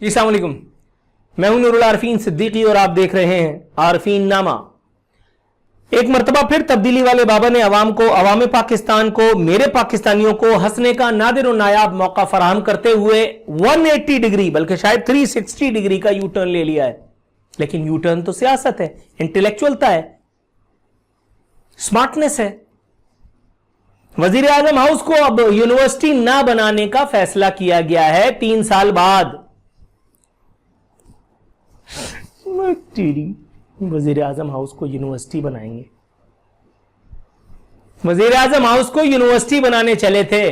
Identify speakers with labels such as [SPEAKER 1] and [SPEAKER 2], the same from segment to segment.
[SPEAKER 1] अस्सलाम वालेकुम, मैं हूं नूरुल आरफीन सिद्दीकी और आप देख रहे हैं आरफीन नामा। एक मरतबा फिर तब्दीली वाले बाबा ने अवाम पाकिस्तान को, मेरे पाकिस्तानियों को हंसने का नादिर और नायाब मौका फराहम करते हुए 180 डिग्री बल्कि शायद 360 डिग्री का यू टर्न ले लिया है। लेकिन यू टर्न तो सियासत है, इंटेलेक्चुअलता है, स्मार्टनेस है। वजीर आजम हाउस को अब यूनिवर्सिटी ना बनाने का फैसला किया गया है 3 साल बाद। वजीर आजम हाउस को यूनिवर्सिटी बनाएंगे। वजीर आजम हाउस को यूनिवर्सिटी बनाने चले थे।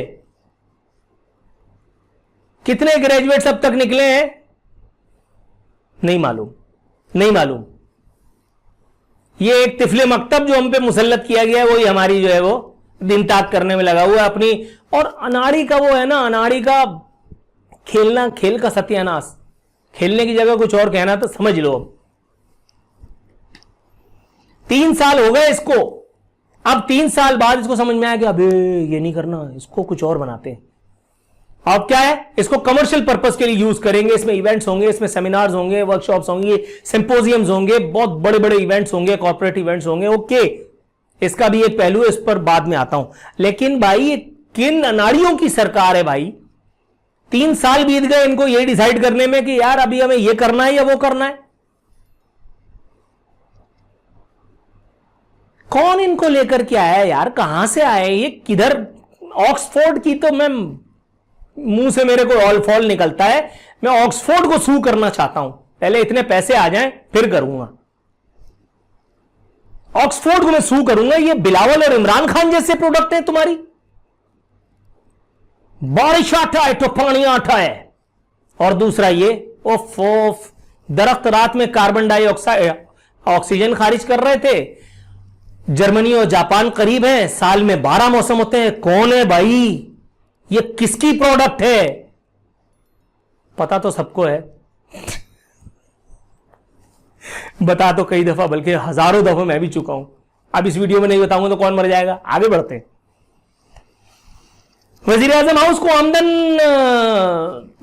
[SPEAKER 1] कितने ग्रेजुएट्स अब तक निकले हैं नहीं मालूम। ये एक तिफले मकतब जो हम पे मुसल्लत किया गया है, वही हमारी जो है वो दिन ताक करने में लगा हुआ है अपनी। और अनाड़ी का वो है ना, अनाड़ी का खेलना, खेल का सत्यानाश, खेलने की जगह कुछ और कहना तो समझ लो। 3 साल हो गए इसको, अब 3 साल बाद इसको समझ में आया कि अबे ये नहीं करना, इसको कुछ और बनाते हैं। अब क्या है, इसको कमर्शियल पर्पस के लिए यूज करेंगे। इसमें इवेंट्स होंगे, इसमें सेमिनार्स होंगे, वर्कशॉप्स होंगे, सिंपोजियम्स होंगे, बहुत बड़े बड़े इवेंट्स होंगे, कॉर्पोरेट इवेंट्स होंगे। ओके, इसका भी एक पहलू है, इस पर बाद में आता हूं। लेकिन भाई किन अनाड़ियों की सरकार है भाई? 3 साल बीत गए इनको ये डिसाइड करने में कि यार अभी हमें ये करना है या वो करना है। कौन इनको लेकर के आया यार? कहां से आए ये? किधर? ऑक्सफोर्ड की तो मैं मुंह से मेरे को ऑल फॉल निकलता है। मैं ऑक्सफोर्ड को सू करना चाहता हूं, पहले इतने पैसे आ जाएं फिर करूंगा। ऑक्सफोर्ड को मैं सू करूंगा। ये बिलावल और इमरान खान जैसे प्रोडक्ट हैं तुम्हारी। बारिश आटा है तो पानी आटा है। और दूसरा ये ओफ दरख्त रात में कार्बन डाइऑक्साइड ऑक्सीजन खारिज कर रहे थे। जर्मनी और जापान करीब हैं, साल में 12 मौसम होते हैं। कौन है भाई ये? किसकी प्रोडक्ट है? पता तो सबको है, बता तो कई दफा, बल्कि हजारों दफा मैं भी चुका हूं। अब इस वीडियो में नहीं बताऊंगा तो कौन मर जाएगा। आगे बढ़ते हैं। वजीर आजम हाउस को आमदन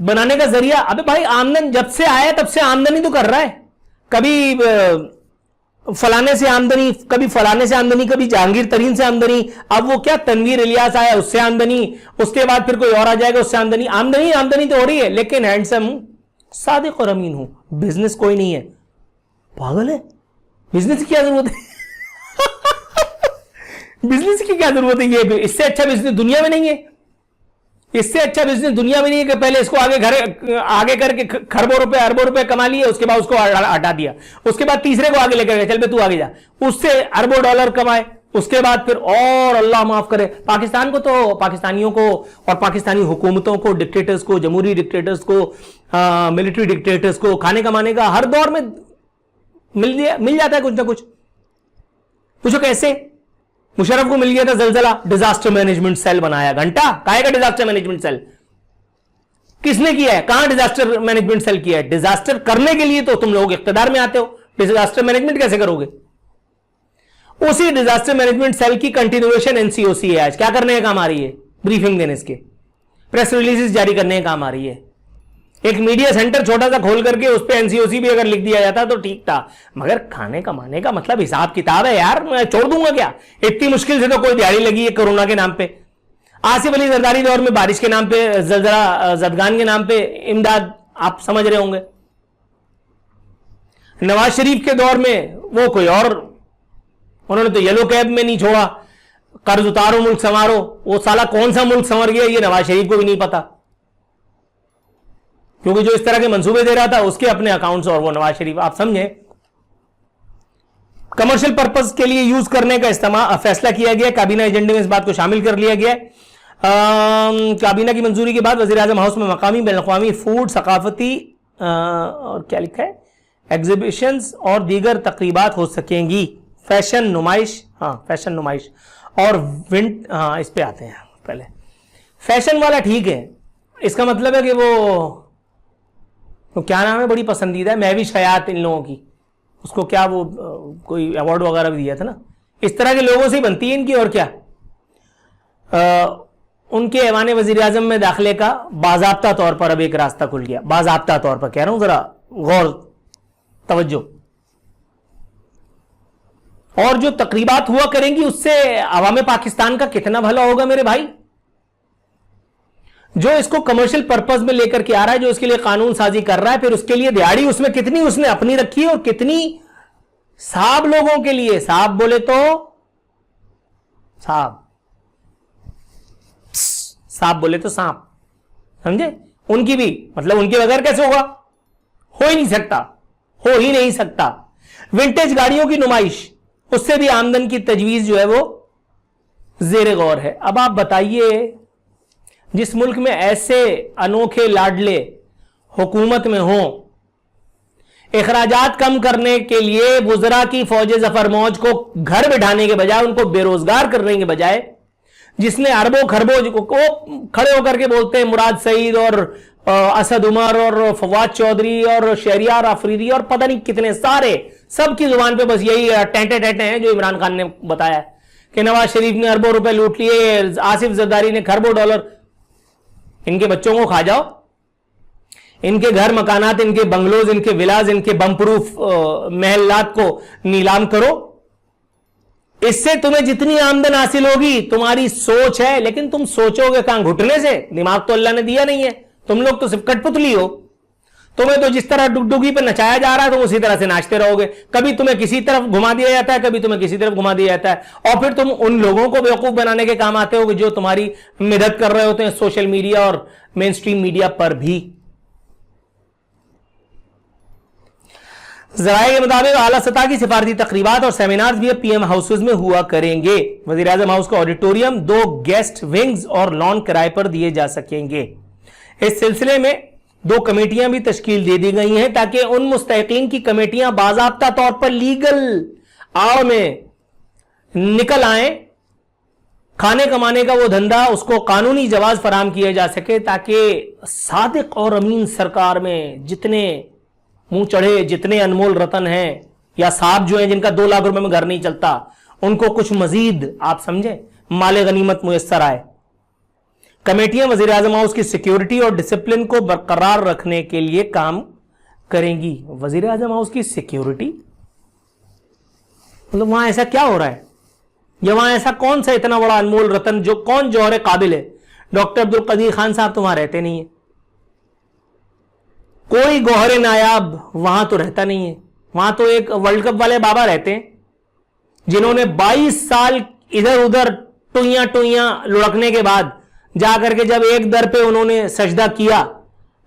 [SPEAKER 1] बनाने का जरिया। अबे भाई आमदन जब से आया तब से आमदनी तो कर रहा है। कभी फलाने से आमदनी, कभी फलाने से आमदनी, कभी जहांगीर तरीन से आमदनी। अब वो क्या तनवीर इलियास आया उससे आमदनी, उसके बाद फिर कोई और आ जाएगा उससे आमदनी। आमदनी तो हो रही है, लेकिन हैंडसम हूं, सादिक और अमीन हूं, बिजनेस कोई नहीं है। पागल है? बिजनेस की क्या जरूरत है? बिजनेस की क्या जरूरत है? ये इससे अच्छा बिजनेस दुनिया में नहीं है। इससे अच्छा बिजनेस दुनिया में नहीं है कि पहले इसको आगे करके खरबों रुपए अरबों रुपए कमा लिए, उसके बाद उसको हटा दिया, उसके बाद तीसरे को आगे लेकर गए, चल बे तू आगे जा, उससे अरबों डॉलर कमाए, उसके बाद फिर और अल्लाह माफ करे पाकिस्तान को, तो पाकिस्तानियों को और पाकिस्तानी हुकूमतों को, डिक्टेटर्स को, जमहूरी डिक्टेटर्स को, मिलिट्री डिक्टेटर्स को खाने कमाने का हर दौर में मिल जाता है कुछ ना कुछ। पूछो कैसे? मुशर्रफ को मिल गया था जलजला, डिजास्टर मैनेजमेंट सेल बनाया। घंटा काहे का डिजास्टर मैनेजमेंट सेल? किसने किया है? कहां डिजास्टर मैनेजमेंट सेल किया है? डिजास्टर करने के लिए तो तुम लोग इख्तिदार में आते हो, डिजास्टर मैनेजमेंट कैसे करोगे? उसी डिजास्टर मैनेजमेंट सेल की कंटिन्यूएशन एनसीओसी है। आज क्या करने का काम आ रही है? ब्रीफिंग देने, इसके प्रेस रिलीजेस जारी करने का काम आ रही है। एक मीडिया सेंटर छोटा सा खोल करके उस पर एनसीओसी भी अगर लिख दिया जाता तो ठीक था। मगर खाने कमाने का मतलब हिसाब किताब है यार। मैं छोड़ दूंगा क्या? इतनी मुश्किल से तो कोई दिहाड़ी लगी है कोरोना के नाम पे, आसिफ अली जरदारी दौर में बारिश के नाम पे, जलजला जदगान के नाम पे इमदाद, आप समझ रहे होंगे। नवाज शरीफ के दौर में वो कोई और, उन्होंने तो येलो कैब में नहीं छोड़ा, कर्ज उतारो मुल्क संवारो। वो साला कौन सा मुल्क संवर गया ये नवाज शरीफ को भी नहीं पता, क्योंकि जो इस तरह के मंसूबे दे रहा था उसके अपने अकाउंट्स और वो नवाज शरीफ, आप समझे। कमर्शियल पर्पस के लिए यूज करने का फैसला किया गया। काबीना एजेंडे में इस बात को शामिल कर लिया गया। काबीना की मंजूरी के बाद वजीर आजम हाउस में मकामी बैनुल-अक़वामी फूड, सकाफती और क्या लिखा है, एग्जीबिशंस और दीगर तकरीबात हो सकेंगी। फैशन नुमाइश, हाँ फैशन नुमाइश और इस पे आते हैं। पहले फैशन वाला ठीक है, इसका मतलब है कि वो तो क्या नाम है, बड़ी पसंदीदा है, मैं भी शयात इन लोगों की, उसको क्या वो कोई अवार्ड वगैरह भी दिया था ना। इस तरह के लोगों से ही बनती है इनकी, और क्या। उनके ऐवान वजीर आजम में दाखिले का बाजाब्ता तौर पर अब एक रास्ता खुल गया। बाजाब्ता तौर पर कह रहा हूं, जरा गौर तवज्जो। और जो तकरीबात हुआ करेंगी उससे अवाम पाकिस्तान का कितना भला होगा मेरे भाई। जो इसको कमर्शियल पर्पज में लेकर के आ रहा है, जो इसके लिए कानून साजी कर रहा है, फिर उसके लिए दिहाड़ी उसमें कितनी उसने अपनी रखी है और कितनी साहब लोगों के लिए। साहब बोले तो साहब, साहब बोले तो सांप, समझे। उनकी भी मतलब उनके बगैर कैसे होगा, हो ही नहीं सकता, हो ही नहीं सकता। विंटेज गाड़ियों की नुमाइश, उससे भी आमदन की तजवीज जो है वो जेर गौर है। अब आप बताइए, जिस मुल्क में ऐसे अनोखे लाडले हुकूमत में हों, अखराजात कम करने के लिए वुज़रा की फौज जफर मौज को घर बिठाने के बजाय, उनको बेरोजगार करने के बजाय, जिसने अरबों खरबों को खड़े होकर के बोलते हैं मुराद सईद और असद उमर और फवाद चौधरी और शहरियार अफरीदी और पता नहीं कितने सारे, सबकी जुबान पे बस यही टेंटे टेंटे हैं जो इमरान खान ने बताया कि नवाज शरीफ ने अरबों रुपए लूट लिए, आसिफ जरदारी ने खरबों डॉलर। इनके बच्चों को खा जाओ, इनके घर मकानात, इनके बंगलोज, इनके विलाज, इनके बम प्रूफ महलात को नीलाम करो। इससे तुम्हें जितनी आमदन हासिल होगी, तुम्हारी सोच है, लेकिन तुम सोचोगे कहां, घुटने से। दिमाग तो अल्लाह ने दिया नहीं है, तुम लोग तो सिर्फ कठपुतली हो। तुम्हें तो जिस तरह डुगडुगी पे नचाया जा रहा है, तुम उसी तरह से नाचते रहोगे। कभी तुम्हें किसी तरफ घुमा दिया जाता है, कभी तुम्हें किसी तरफ घुमा दिया जाता है, और फिर तुम उन लोगों को बेवकूफ बनाने के काम आते हो जो तुम्हारी मदद कर रहे होते हैं सोशल मीडिया और मेन स्ट्रीम मीडिया पर भी। ज़राए के मुताबिक आला सतह की सिफारती तकरीबात और सेमिनार्स भी पीएम हाउसेज में हुआ करेंगे। वज़ीर आज़म हाउस का ऑडिटोरियम, 2 गेस्ट विंग्स और लॉन किराए पर दिए जा सकेंगे। इस सिलसिले में 2 कमेटियां भी तश्कील दे दी गई हैं ताकि उन मुस्तहिकीन की कमेटियां बाज़ाब्ता तौर पर लीगल आव में निकल आए। खाने कमाने का वो धंधा, उसको कानूनी जवाज फराम किया जा सके, ताकि सादिक और अमीन सरकार में जितने मुंह चढ़े, जितने अनमोल रतन हैं या साहब जो हैं जिनका 2 लाख रुपए में घर नहीं चलता, उनको कुछ मजीद आप समझे माले गनीमत मुयस्सर आए। कमेटियां वज़ीर आज़म हाउस की सिक्योरिटी और डिसिप्लिन को बरकरार रखने के लिए काम करेंगी। वज़ीर आज़म हाउस की सिक्योरिटी मतलब वहां ऐसा क्या हो रहा है, या वहां ऐसा कौन सा इतना बड़ा अनमोल रतन जो कौन जौहर काबिल है। डॉक्टर अब्दुल कदीर खान साहब तो वहां रहते नहीं है, कोई गौहर नायाब वहां तो रहता नहीं है। वहां तो एक वर्ल्ड कप वाले बाबा रहते हैं जिन्होंने 22 साल इधर उधर टुइयां टुइयां लुढ़कने के बाद जाकर के जब एक दर पे उन्होंने सजदा किया,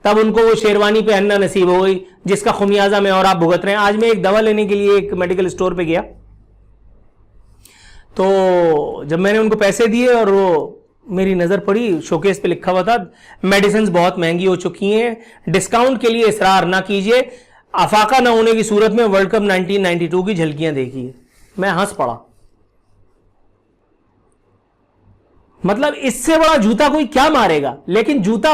[SPEAKER 1] तब उनको वो शेरवानी पहनना नसीब हो गई, जिसका खुमियाजा मैं और आप भुगत रहे हैं। आज मैं एक दवा लेने के लिए एक मेडिकल स्टोर पे गया, तो जब मैंने उनको पैसे दिए और वो मेरी नजर पड़ी, शोकेस पे लिखा हुआ था मेडिसिन बहुत महंगी हो चुकी हैं, डिस्काउंट के लिए इसरार ना कीजिए, अफाका ना होने की सूरत में वर्ल्ड कप 1992 की झलकियां देखिए। मैं हंस पड़ा। मतलब इससे बड़ा जूता कोई क्या मारेगा, लेकिन जूता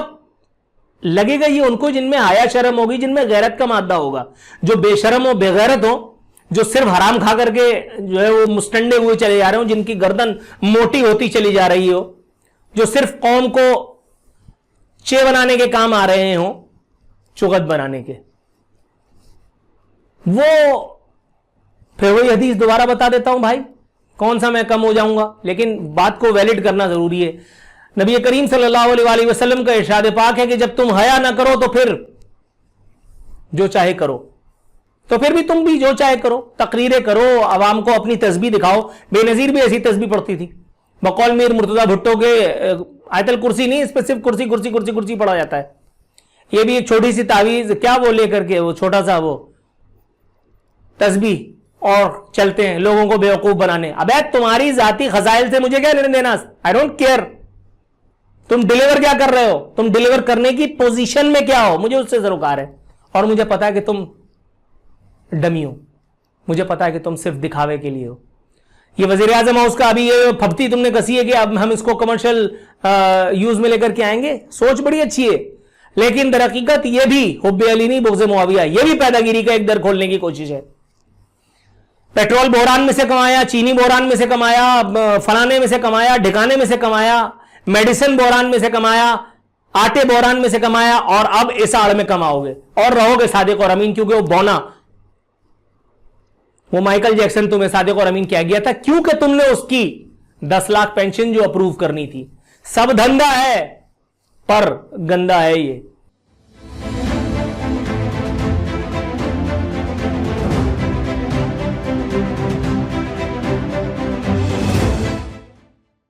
[SPEAKER 1] लगेगा ये उनको जिनमें आया शर्म होगी, जिनमें गैरत का मादा होगा। जो बेशरम हो, बेगैरत हो, जो सिर्फ हराम खा करके जो है वो मुस्टंडे हुए चले जा रहे हो, जिनकी गर्दन मोटी होती चली जा रही हो, जो सिर्फ कौम को चे बनाने के काम आ रहे हो, चुगत बनाने के, वो फिर वही हदीस दोबारा बता देता हूं भाई, कौन सा मैं कम हो जाऊंगा, लेकिन बात को वैलिड करना जरूरी है। नबी करीम सल्लल्लाहु अलैहि वसल्लम का इरशाद पाक है कि जब तुम हया ना करो तो फिर जो चाहे करो, तो फिर भी तुम भी जो चाहे करो, तकरीरें करो, आवाम को अपनी तस्बीह दिखाओ। बेनजीर भी ऐसी तस्बीह पढ़ती थी, बकौल मीर मुर्तजा भुट्टो के आयतल कुर्सी नहीं, इस पर सिर्फ कुर्सी कुर्सी कुर्सी कुर्सी पढ़ा जाता है। ये भी एक छोटी सी तावीज, क्या वो लेकर के वो छोटा सा वो तस्बीह, और चलते हैं लोगों को बेवकूफ बनाने। अबे तुम्हारी जाती खजाइल से मुझे क्या लेना देना, आई डोंट केयर। तुम डिलीवर क्या कर रहे हो, तुम डिलीवर करने की पोजीशन में क्या हो, मुझे उससे सरोकार है। और मुझे पता है कि तुम डमी हो, मुझे पता है कि तुम सिर्फ दिखावे के लिए हो। ये वजीर आजम हाउस का अभी ये फप्ती तुमने कसी है कि अब हम इसको कमर्शियल यूज में लेकर के आएंगे, सोच बड़ी अच्छी है, लेकिन दर हकीकत ये भी हुब्बे अली नहीं बुग़्ज़े मुआविया, ये भी पैदागिरी का एक दर खोलने की कोशिश है। पेट्रोल बहरान में से कमाया, चीनी बहरान में से कमाया, फलाने में से कमाया, ढिकाने में से कमाया, मेडिसिन बोरान में से कमाया, आटे बोरान में से कमाया, और अब इस आड़ में कमाओगे और रहोगे सादिक और अमीन, क्योंकि वो बोना, वो माइकल जैक्सन तुम्हें सादिक और अमीन क्या गया था, क्योंकि तुमने उसकी 10 लाख पेंशन जो अप्रूव करनी थी। सब धंधा है पर गंदा है ये।